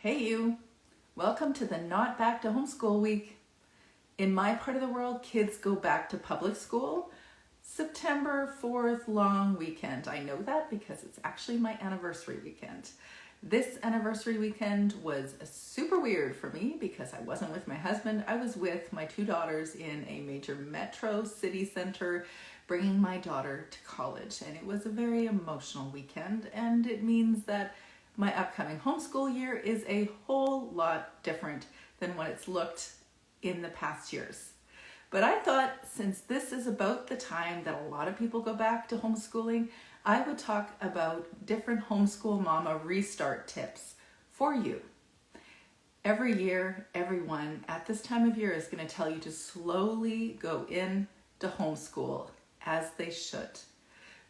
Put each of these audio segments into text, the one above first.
Hey you! Welcome to the Not Back to Homeschool Week. In my part of the world, kids go back to public school September 4th long weekend. I know that because it's actually my anniversary weekend. This anniversary weekend was super weird for me because I wasn't with my husband. I was with my two daughters in a major metro city center bringing my daughter to college, and it was a very emotional weekend, and it means that my upcoming homeschool year is a whole lot different than what it's looked in the past years. But I thought since this is about the time that a lot of people go back to homeschooling, I would talk about different Homeschool Mama Restart tips for you. Every year, everyone at this time of year is going to tell you to slowly go in to homeschool as they should,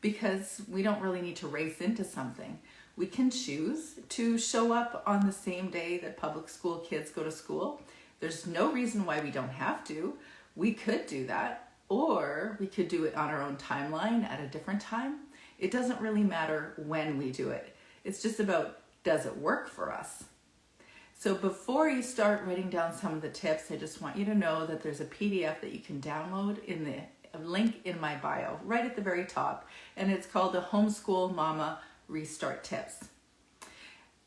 because we don't really need to race into something. We can choose to show up on the same day that public school kids go to school. There's no reason why we don't have to. We could do that, or we could do it on our own timeline at a different time. It doesn't really matter when we do it. It's just about, does it work for us? So before you start writing down some of the tips, I just want you to know that there's a PDF that you can download in the link in my bio, right at the very top, and it's called the Homeschool Mama Restart Tips.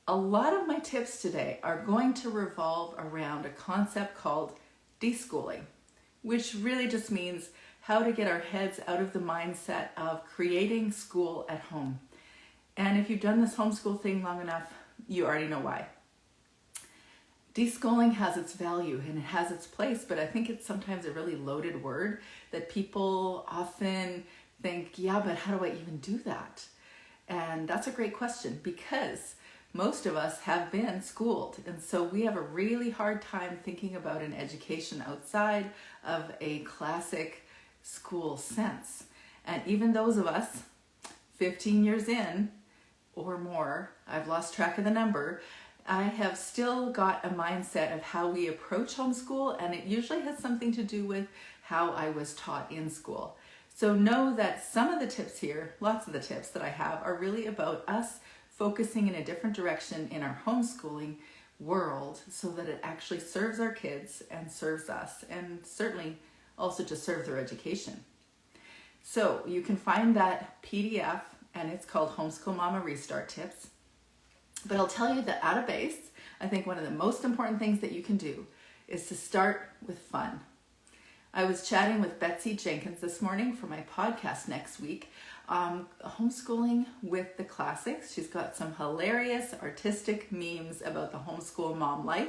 A lot of my tips today are going to revolve around a concept called deschooling, which really just means how to get our heads out of the mindset of creating school at home. And if you've done this homeschool thing long enough, you already know why. Deschooling has its value and it has its place, but I think it's sometimes a really loaded word that people often think, yeah, but how do I even do that? And that's a great question, because most of us have been schooled, and so we have a really hard time thinking about an education outside of a classic school sense. And even those of us 15 years in or more, I've lost track of the number, I have still got a mindset of how we approach homeschool, and it usually has something to do with how I was taught in school. So know that some of the tips here, lots of the tips that I have, are really about us focusing in a different direction in our homeschooling world so that it actually serves our kids and serves us, and certainly also to serve their education. So you can find that PDF, and it's called Homeschool Mama Restart Tips. But I'll tell you that at a base, I think one of the most important things that you can do is to start with fun. I was chatting with Betsy Jenkins this morning for my podcast next week, homeschooling with the classics. She's got some hilarious artistic memes about the homeschool mom life.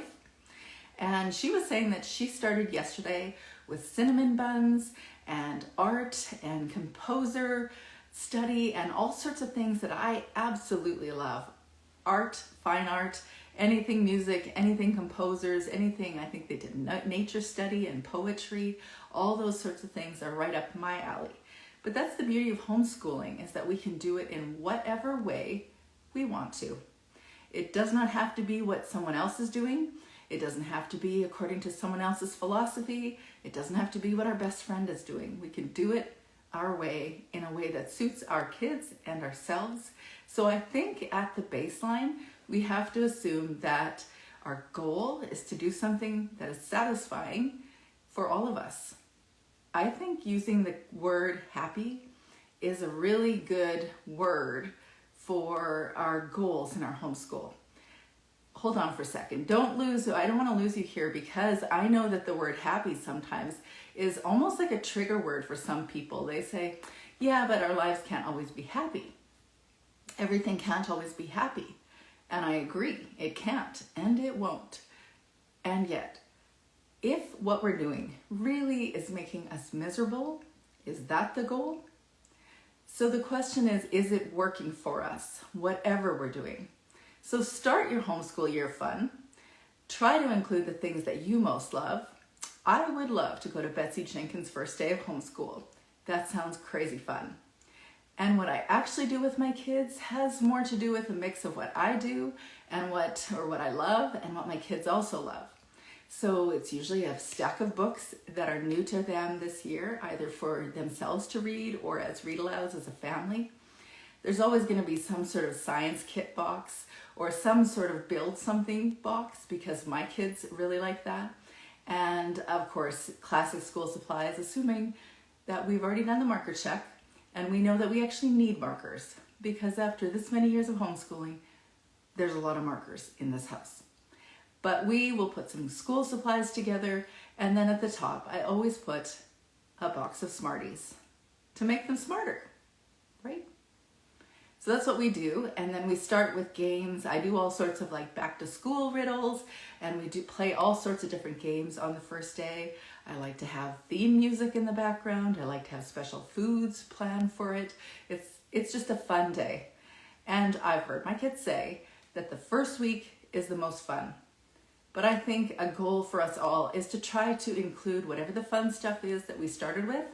And she was saying that she started yesterday with cinnamon buns and art and composer study and all sorts of things that I absolutely love. Art, fine art, anything music, anything composers, anything. I think they did nature study and poetry. All those sorts of things are right up my alley. But that's the beauty of homeschooling, is that we can do it in whatever way we want to. It does not have to be what someone else is doing. It doesn't have to be according to someone else's philosophy. It doesn't have to be what our best friend is doing. We can do it our way, in a way that suits our kids and ourselves. So I think at the baseline, we have to assume that our goal is to do something that is satisfying for all of us. I think using the word happy is a really good word for our goals in our homeschool. Hold on for a second. I don't want to lose you here, because I know that the word happy sometimes is almost like a trigger word for some people. They say, yeah, but our lives can't always be happy. Everything can't always be happy. And I agree, it can't and it won't. And yet, if what we're doing really is making us miserable, is that the goal? So the question is it working for us, whatever we're doing? So start your homeschool year fun. Try to include the things that you most love. I would love to go to Betsy Jenkins' first day of homeschool. That sounds crazy fun. And what I actually do with my kids has more to do with a mix of what I do and what I love and what my kids also love. So it's usually a stack of books that are new to them this year, either for themselves to read or as read-alouds as a family. there's always going to be some sort of science kit box or some sort of build something box, because my kids really like that. And of course, classic school supplies, assuming that we've already done the marker check and we know that we actually need markers, because after this many years of homeschooling, there's a lot of markers in this house. But we will put some school supplies together, and then at the top, I always put a box of Smarties to make them smarter, right? So that's what we do. And then we start with games. I do all sorts of like back to school riddles, and we do play all sorts of different games on the first day. I like to have theme music in the background. I like to have special foods planned for it. It's just a fun day. And I've heard my kids say that the first week is the most fun. But I think a goal for us all is to try to include whatever the fun stuff is that we started with,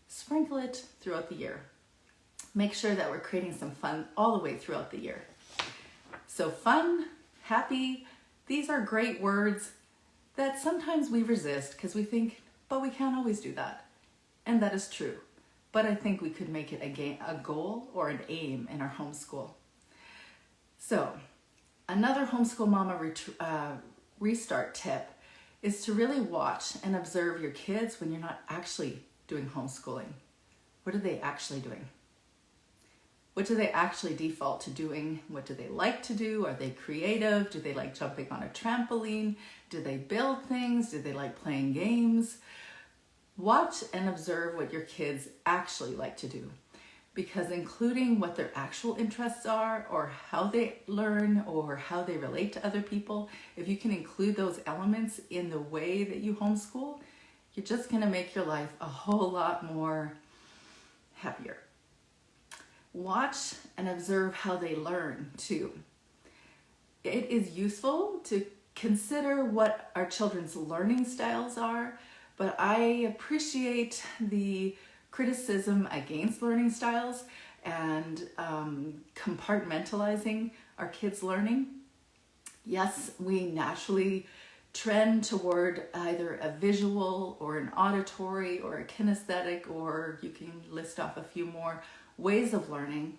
sprinkle it throughout the year. Make sure that we're creating some fun all the way throughout the year. So fun, happy, these are great words that sometimes we resist because we think, but we can't always do that. And that is true. But I think we could make it a goal or an aim in our homeschool. So another Homeschool Mama Restart tip is to really watch and observe your kids when you're not actually doing homeschooling. What are they actually doing? What do they actually default to doing? What do they like to do? Are they creative? Do they like jumping on a trampoline? Do they build things? Do they like playing games? Watch and observe what your kids actually like to do, because including what their actual interests are, or how they learn, or how they relate to other people, if you can include those elements in the way that you homeschool, you're just going to make your life a whole lot more happier. Watch and observe how they learn too. It is useful to consider what our children's learning styles are, but I appreciate the criticism against learning styles and compartmentalizing our kids' learning. Yes, we naturally trend toward either a visual or an auditory or a kinesthetic, or you can list off a few more ways of learning,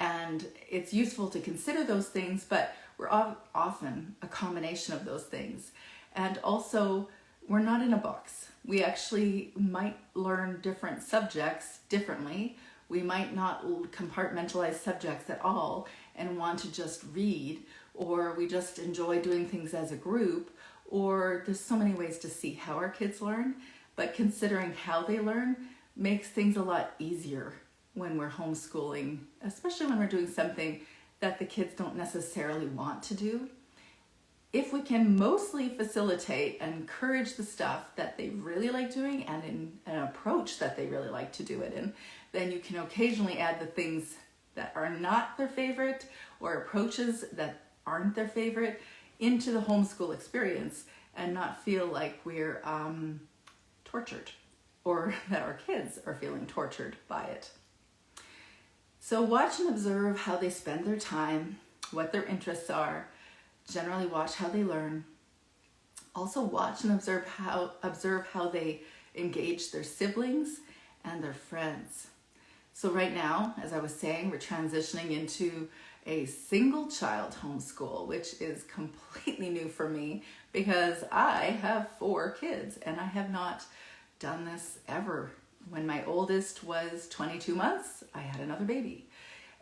and it's useful to consider those things, but we're often a combination of those things. And also, we're not in a box. We actually might learn different subjects differently. We might not compartmentalize subjects at all and want to just read, or we just enjoy doing things as a group, or there's so many ways to see how our kids learn, but considering how they learn makes things a lot easier when we're homeschooling, especially when we're doing something that the kids don't necessarily want to do. If we can mostly facilitate and encourage the stuff that they really like doing and in an approach that they really like to do it in, then you can occasionally add the things that are not their favorite or approaches that aren't their favorite into the homeschool experience and not feel like we're tortured, or that our kids are feeling tortured by it. So watch and observe how they spend their time, what their interests are. Generally watch how they learn. Also watch and observe how they engage their siblings and their friends. So right now, as I was saying, we're transitioning into a single child homeschool, which is completely new for me because I have 4 kids and I have not done this ever. When my oldest was 22 months, I had another baby.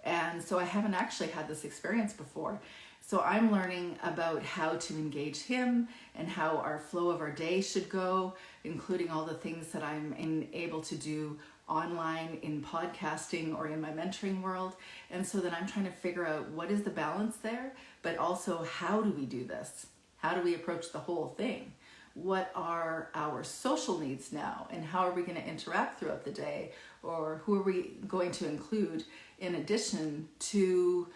And so I haven't actually had this experience before. So I'm learning about how to engage him and how our flow of our day should go, including all the things that I'm able to do online in podcasting or in my mentoring world. And so then I'm trying to figure out what is the balance there, but also how do we do this? How do we approach the whole thing? What are our social needs now, and how are we going to interact throughout the day, or who are we going to include in addition to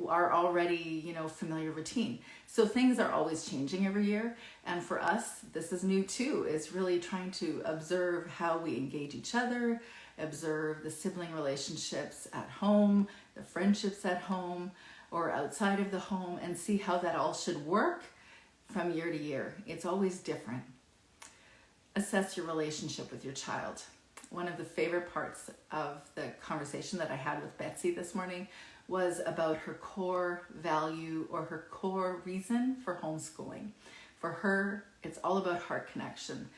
our already, familiar routine? So things are always changing every year, and for us, this is new too, is really trying to observe how we engage each other, observe the sibling relationships at home, the friendships at home or outside of the home, and see how that all should work from year to year. It's always different. Assess your relationship with your child. one of the favorite parts of the conversation that I had with Betsy this morning was about her core value or her core reason for homeschooling. For her, it's all about heart connection.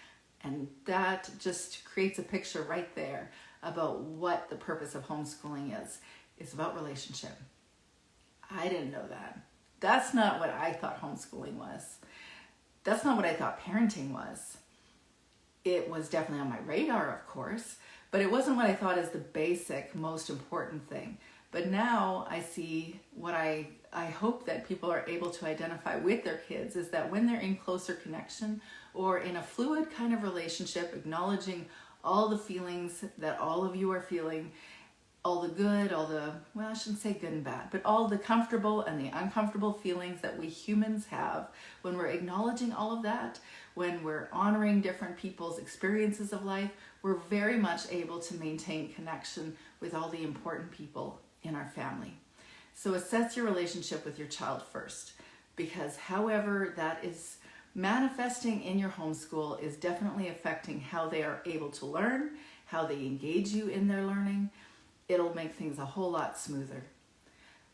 And that just creates a picture right there about what the purpose of homeschooling is. It's about relationship. I didn't know that. That's not what I thought homeschooling was. That's not what I thought parenting was. It was definitely on my radar, of course, but it wasn't what I thought is the basic, most important thing. But now I see what I hope that people are able to identify with their kids is that when they're in closer connection or in a fluid kind of relationship, acknowledging all the feelings that all of you are feeling, all the good, well, I shouldn't say good and bad, but all the comfortable and the uncomfortable feelings that we humans have, when we're acknowledging all of that, when we're honoring different people's experiences of life, we're very much able to maintain connection with all the important people in our family. So assess your relationship with your child first, because however that is manifesting in your homeschool is definitely affecting how they are able to learn, how they engage you in their learning. It'll make things a whole lot smoother.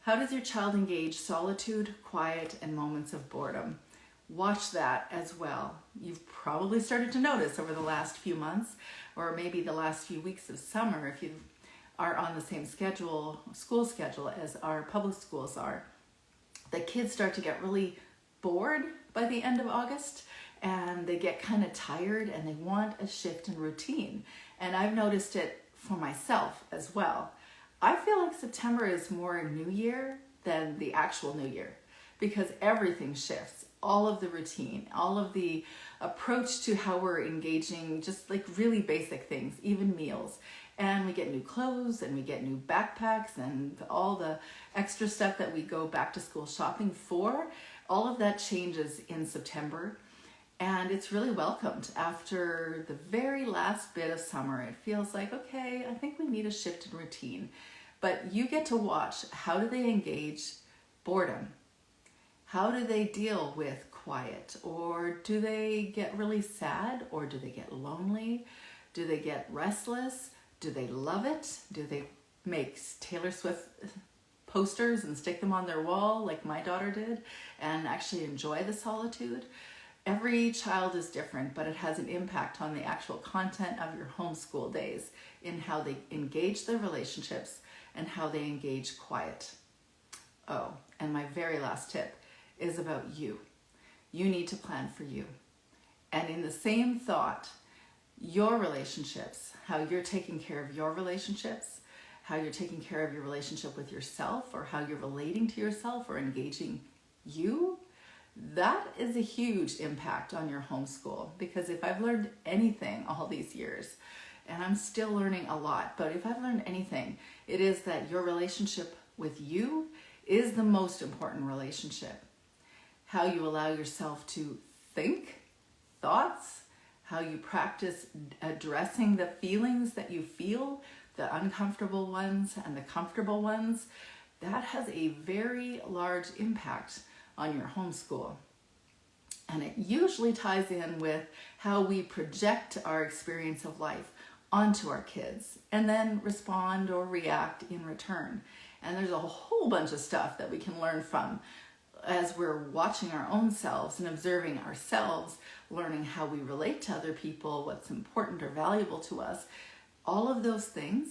How does your child engage solitude, quiet, and moments of boredom? Watch that as well. You've probably started to notice over the last few months, or maybe the last few weeks of summer, if you are on the same school schedule as our public schools are, the kids start to get really bored by the end of August, and they get kind of tired and they want a shift in routine. And I've noticed it for myself as well. I feel like September is more New Year than the actual New Year because everything shifts. All of the routine, all of the approach to how we're engaging, just like really basic things, even meals. And we get new clothes and we get new backpacks and all the extra stuff that we go back to school shopping for. All of that changes in September. And it's really welcomed after the very last bit of summer. It feels like, okay, I think we need a shift in routine. But you get to watch, how do they engage boredom? How do they deal with quiet? Or do they get really sad? Or do they get lonely? Do they get restless? Do they love it? Do they make Taylor Swift posters and stick them on their wall like my daughter did and actually enjoy the solitude? Every child is different, but it has an impact on the actual content of your homeschool days in how they engage their relationships and how they engage quiet. Oh, and my very last tip is about you. You need to plan for you. And in the same thought, your relationships, how you're taking care of your relationships, how you're taking care of your relationship with yourself, or how you're relating to yourself or engaging you, that is a huge impact on your homeschool. Because if I've learned anything all these years, and I'm still learning a lot, but if I've learned anything, it is that your relationship with you is the most important relationship. How you allow yourself to think thoughts, how you practice addressing the feelings that you feel, the uncomfortable ones and the comfortable ones, that has a very large impact on your homeschool. And it usually ties in with how we project our experience of life onto our kids and then respond or react in return. And there's a whole bunch of stuff that we can learn from as we're watching our own selves and observing ourselves, learning how we relate to other people, what's important or valuable to us. All of those things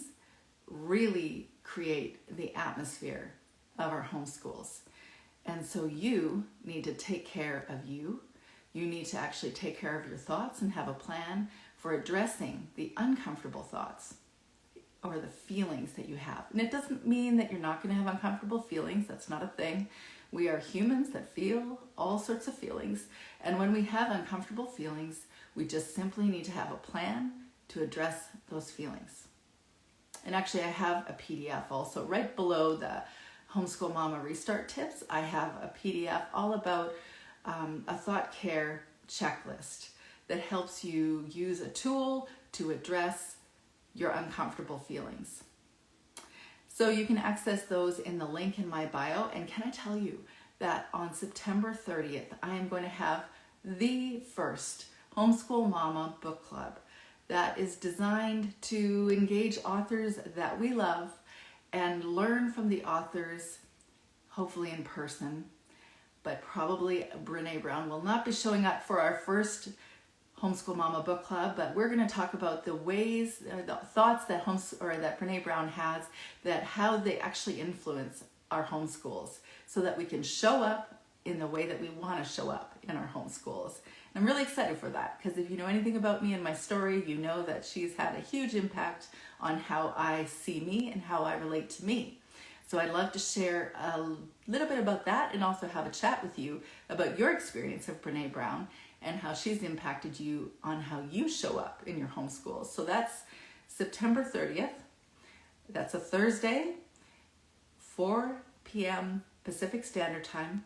really create the atmosphere of our homeschools. And so you need to take care of you. You need to actually take care of your thoughts and have a plan for addressing the uncomfortable thoughts or the feelings that you have. And it doesn't mean that you're not going to have uncomfortable feelings. That's not a thing. We are humans that feel all sorts of feelings. And when we have uncomfortable feelings, we just simply need to have a plan to address those feelings. And actually, I have a PDF also right below the Homeschool Mama Restart tips. I have a PDF all about a thought care checklist that helps you use a tool to address your uncomfortable feelings. So you can access those in the link in my bio. And can I tell you that on September 30th, I am going to have the first Homeschool Mama book club that is designed to engage authors that we love and learn from the authors, hopefully in person. But probably Brene Brown will not be showing up for our first Homeschool Mama book club, but we're going to talk about the ways, the thoughts that that Brene Brown has, that how they actually influence our homeschools, so that we can show up in the way that we want to show up in our homeschools. And I'm really excited for that, because if you know anything about me and my story, you know that she's had a huge impact on how I see me and how I relate to me. So I'd love to share a little bit about that, and also have a chat with you about your experience of Brene Brown and how she's impacted you on how you show up in your homeschools. So that's September 30th. That's a Thursday, 4 p.m. Pacific Standard Time.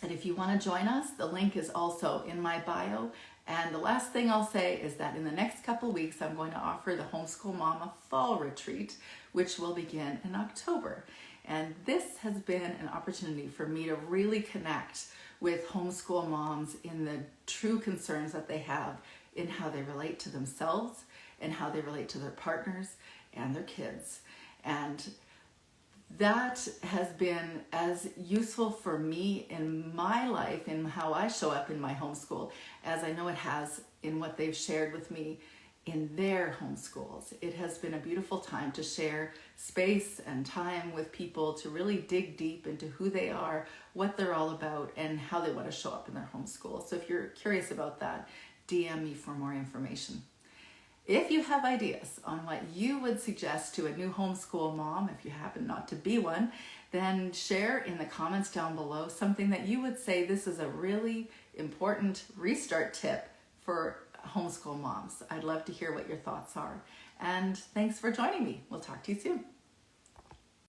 And if you want to join us, the link is also in my bio. And the last thing I'll say is that in the next couple weeks, I'm going to offer the Homeschool Mama Fall Retreat, which will begin in October. And this has been an opportunity for me to really connect with homeschool moms in the true concerns that they have in how they relate to themselves and how they relate to their partners and their kids. And that has been as useful for me in my life, in how I show up in my homeschool, as I know it has in what they've shared with me in their homeschools. It has been a beautiful time to share space and time with people to really dig deep into who they are, what they're all about, and how they want to show up in their homeschool. So if you're curious about that, DM me for more information. If you have ideas on what you would suggest to a new homeschool mom, if you happen not to be one, then share in the comments down below something that you would say this is a really important restart tip for homeschool moms. I'd love to hear what your thoughts are. And thanks for joining me. We'll talk to you soon.